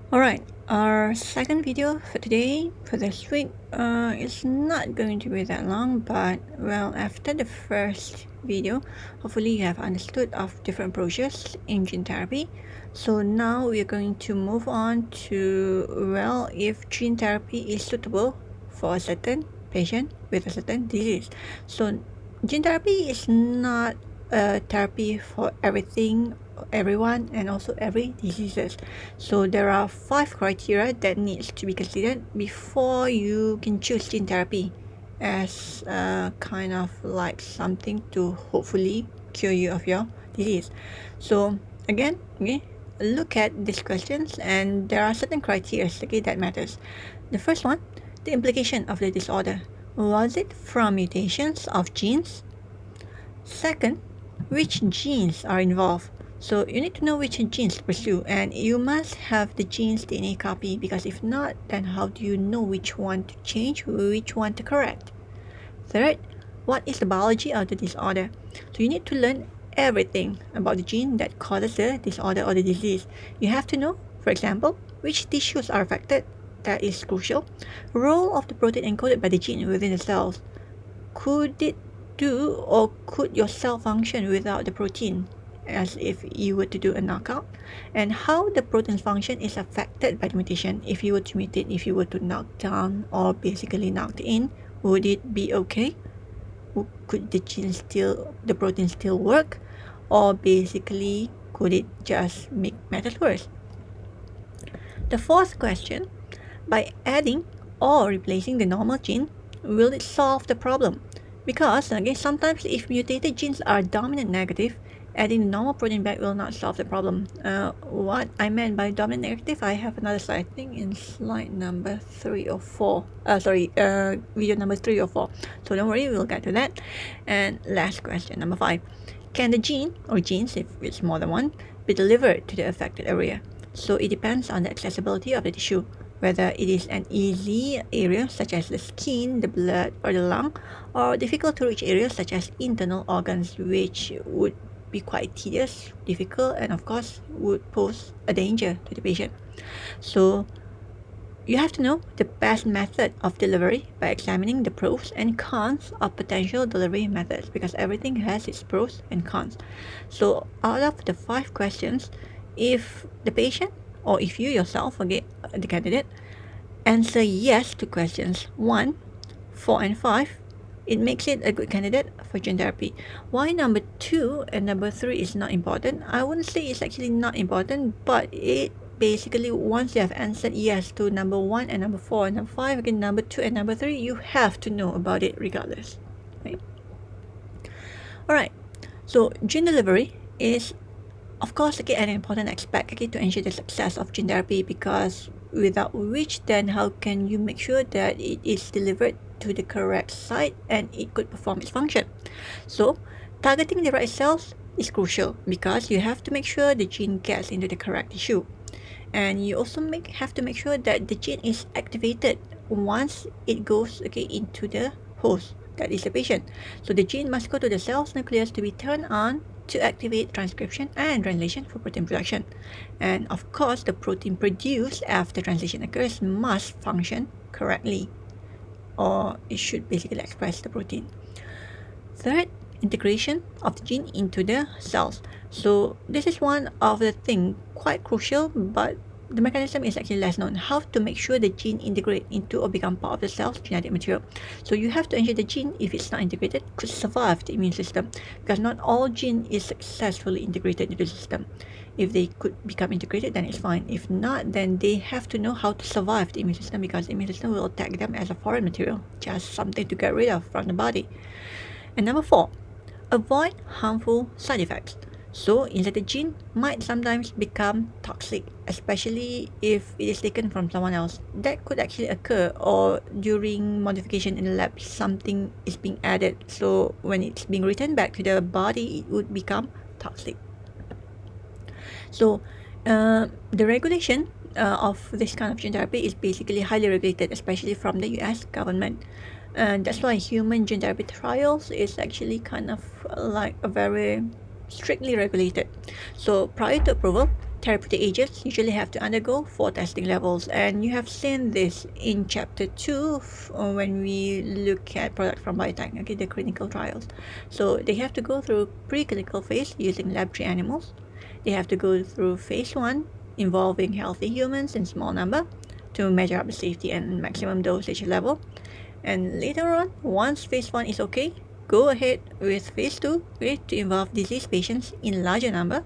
Alright, our second video for today, for this week, is not going to be that long, but well, after the first video, hopefully you have understood of different approaches in gene therapy. So now we are going to move on to, well, if gene therapy is suitable for a certain patient with a certain disease. So gene therapy is not a therapy for everyone, and also every diseases. So there are 5 criteria that needs to be considered before you can choose gene therapy as kind of like something to hopefully cure you of your disease. So again, okay, look at these questions, and there are certain criteria, okay, that matters. The first one, the implication of the disorder. Was it from mutations of genes? Second, which genes are involved? So you need to know which genes to pursue, and you must have the gene's DNA copy, because if not, then how do you know which one to change, which one to correct? Third, what is the biology of the disorder? So you need to learn everything about the gene that causes the disorder or the disease. You have to know, for example, which tissues are affected. That is crucial. Role of the protein encoded by the gene within the cells. Could it do, or could your cell function without the protein, as if you were to do a knockout? And how the protein function is affected by the mutation. If you were to mutate, if you were to knock down or basically knocked in, would it be okay? Could the protein still work, or basically could it just make matters worse? The fourth question, by adding or replacing the normal gene, will it solve the problem? Because again, sometimes if mutated genes are dominant negative, adding the normal protein back will not solve the problem. What I meant by dominant negative, I have another slide, I think in slide number 3 or 4. Video number 3 or 4. So don't worry, we'll get to that. And last question, number 5. Can the gene, or genes if it's more than one, be delivered to the affected area? So it depends on the accessibility of the tissue, whether it is an easy area such as the skin, the blood, or the lung, or difficult to reach areas such as internal organs, which would be quite tedious, difficult, and of course would pose a danger to the patient. So you have to know the best method of delivery by examining the pros and cons of potential delivery methods, because everything has its pros and cons. So out of the 5 questions, if the patient, or if you yourself, okay, the candidate, answer yes to questions 1, 4, and 5, it makes it a good candidate for gene therapy. Why number 2 and number 3 is not important? I wouldn't say it's actually not important, but it basically, once you have answered yes to number 1 and number 4 and number 5, again number 2 and number 3, you have to know about it regardless. Right? Alright, so gene delivery is, of course, okay, an important aspect, okay, to ensure the success of gene therapy, because without which, then how can you make sure that it is delivered to the correct site and it could perform its function? So targeting the right cells is crucial, because you have to make sure the gene gets into the correct tissue, and you also have to make sure that the gene is activated once it goes, okay, into the host, that is the patient. So the gene must go to the cell's nucleus to be turned on to activate transcription and translation for protein production. And of course, the protein produced after translation occurs must function correctly, or it should basically express the protein. Third, integration of the gene into the cells. So this is one of the things quite crucial, but the mechanism is actually less known. How to make sure the gene integrate into or become part of the cell's genetic material. So you have to ensure the gene, if it's not integrated, could survive the immune system, because not all gene is successfully integrated into the system. If they could become integrated, then it's fine. If not, then they have to know how to survive the immune system, because the immune system will attack them as a foreign material, just something to get rid of from the body. And number 4, avoid harmful side effects. So inserted gene might sometimes become toxic, especially if it is taken from someone else. That could actually occur, or during modification in the lab, something is being added. So when it's being returned back to the body, it would become toxic. So the regulation of this kind of gene therapy is basically highly regulated, especially from the US government. And that's why human gene therapy trials is actually kind of like a very strictly regulated. So prior to approval, therapeutic agents usually have to undergo 4 testing levels, and you have seen this in chapter 2 when we look at products from biotech, okay, the clinical trials. So they have to go through preclinical phase using laboratory animals. They have to go through phase 1 involving healthy humans in small number to measure up the safety and maximum dosage level. And later on, once phase 1 is okay, go ahead with phase 2, okay, to involve disease patients in larger number.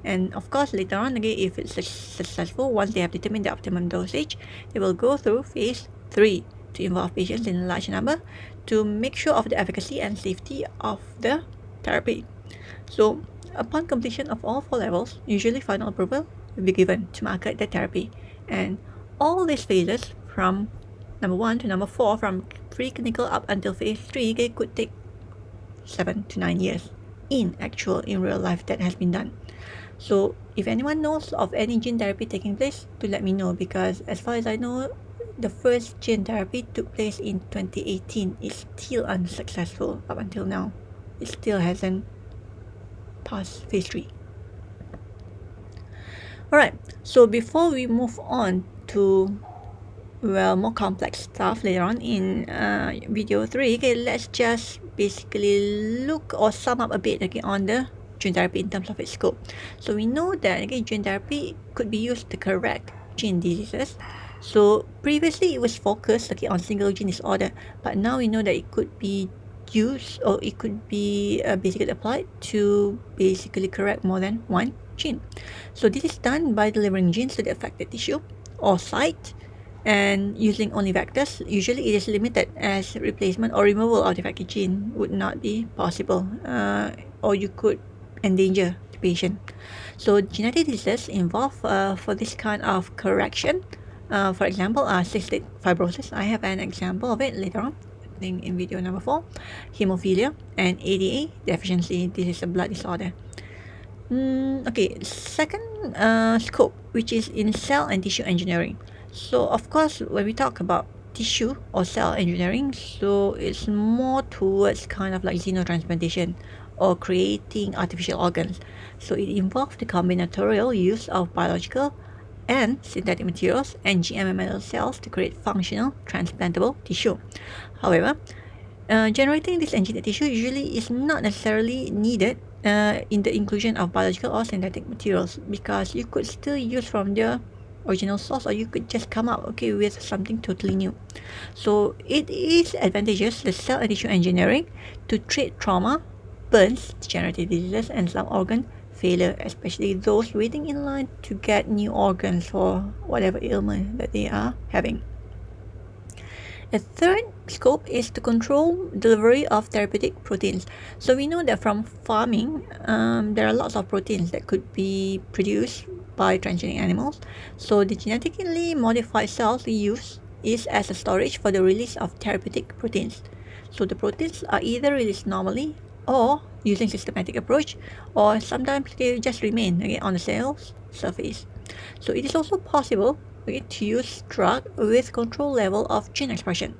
And of course, later on, again, if it's successful, once they have determined the optimum dosage, they will go through phase 3 to involve patients in a large number to make sure of the efficacy and safety of the therapy. So, upon completion of all 4 levels, usually final approval will be given to market the therapy. And all these phases from number 1 to number 4, from preclinical up until phase 3, it could take 7 to 9 years in real life that has been done. So if anyone knows of any gene therapy taking place, do let me know, because as far as I know, the first gene therapy took place in 2018. It's still unsuccessful up until now. It still hasn't passed phase 3. Alright, so before we move on to more complex stuff later on in video 3, okay, let's just basically look or sum up a bit, okay, on the gene therapy in terms of its scope. So we know that, okay, gene therapy could be used to correct gene diseases. So previously it was focused, okay, on single gene disorder, but now we know that it could be used, or it could be basically applied to basically correct more than one gene. So this is done by delivering genes to the affected tissue or site, and using only vectors. Usually it is limited, as replacement or removal of the affected gene would not be possible, or you could endanger the patient. So genetic diseases involved for this kind of correction, for example, cystic fibrosis. I have an example of it later on, I think in video number 4. Hemophilia and ADA deficiency. This is a blood disorder. Okay, second scope, which is in cell and tissue engineering. So of course, when we talk about tissue or cell engineering, so it's more towards kind of like xenotransplantation or creating artificial organs. So it involves the combinatorial use of biological and synthetic materials and GM cells to create functional transplantable tissue. However, generating this engineered tissue usually is not necessarily needed in the inclusion of biological or synthetic materials, because you could still use from the original source, or you could just come up, okay, with something totally new. So it is advantageous, the cell and tissue engineering, to treat trauma, burns, degenerative diseases, and some organ failure, especially those waiting in line to get new organs for whatever ailment that they are having. The third scope is to control delivery of therapeutic proteins. So we know that from farming, there are lots of proteins that could be produced by transgenic animals. So the genetically modified cells we use is as a storage for the release of therapeutic proteins. So the proteins are either released normally or using systematic approach, or sometimes they just remain, okay, on the cell's surface. So it is also possible, okay, to use drug with control level of gene expression.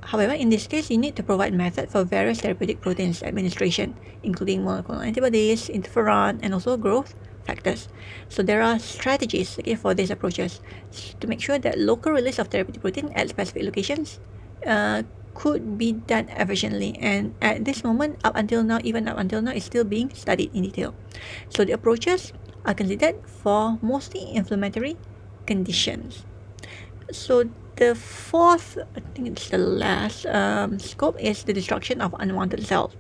However, in this case, you need to provide method for various therapeutic proteins administration, including monoclonal antibodies, interferon, and also growth factors. So there are strategies, okay, for these approaches to make sure that local release of therapeutic protein at specific locations could be done efficiently. And at this moment, even up until now, it's still being studied in detail. So the approaches are considered for mostly inflammatory conditions. So the fourth, I think it's the last scope, is the destruction of unwanted cells.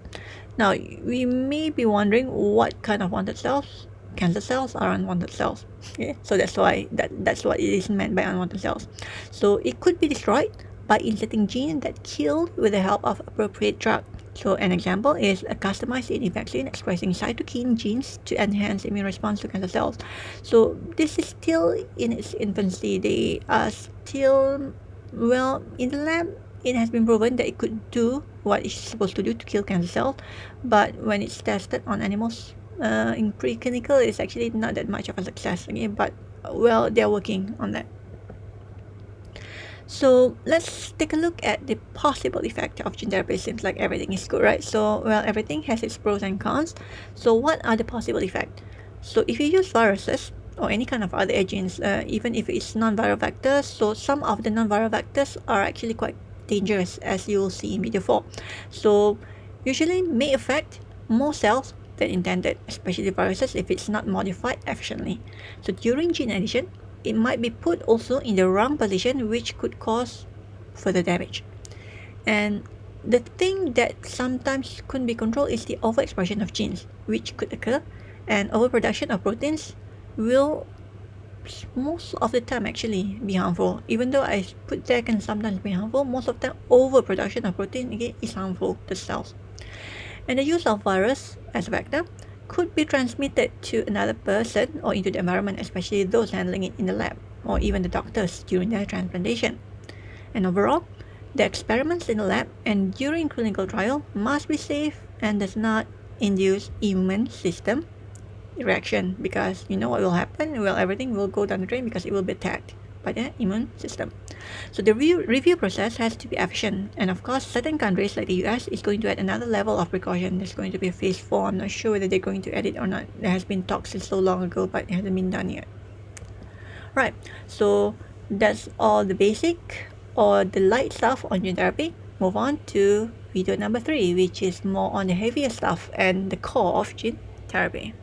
Now, we may be wondering what kind of wanted cells. Cancer cells are unwanted cells. Okay? So that's why that's what it is meant by unwanted cells. So it could be destroyed by inserting genes that kill with the help of appropriate drug. So an example is a customized AD vaccine expressing cytokine genes to enhance immune response to cancer cells. So this is still in its infancy. They are still, in the lab, it has been proven that it could do what it's supposed to do to kill cancer cells, but when it's tested on animals in preclinical, it's actually not that much of a success. Okay, but they're working on that. So let's take a look at the possible effect of gene therapy. Seems like everything is good, right? So everything has its pros and cons. So what are the possible effects? So if you use viruses or any kind of other agents, even if it's non-viral vectors, so some of the non-viral vectors are actually quite dangerous, as you will see in video 4. So usually may affect more cells than intended, especially viruses if it's not modified efficiently. So during gene editing, it might be put also in the wrong position, which could cause further damage. And the thing that sometimes couldn't be controlled is the overexpression of genes, which could occur, and overproduction of proteins will most of the time actually be harmful. Even though I put there can sometimes be harmful, most of the time overproduction of protein again is harmful to cells. And the use of virus as a vector could be transmitted to another person or into the environment, especially those handling it in the lab or even the doctors during their transplantation. And overall, the experiments in the lab and during clinical trial must be safe and does not induce immune system reaction, because you know what will happen? Well, everything will go down the drain because it will be attacked by the immune system. So the review process has to be efficient, and of course certain countries like the US is going to add another level of precaution. There's going to be a phase 4. I'm not sure whether they're going to add it or not. There has been talks so long ago, but it hasn't been done yet. Right, so that's all the basic or the light stuff on gene therapy. Move on to video number 3, which is more on the heavier stuff and the core of gene therapy.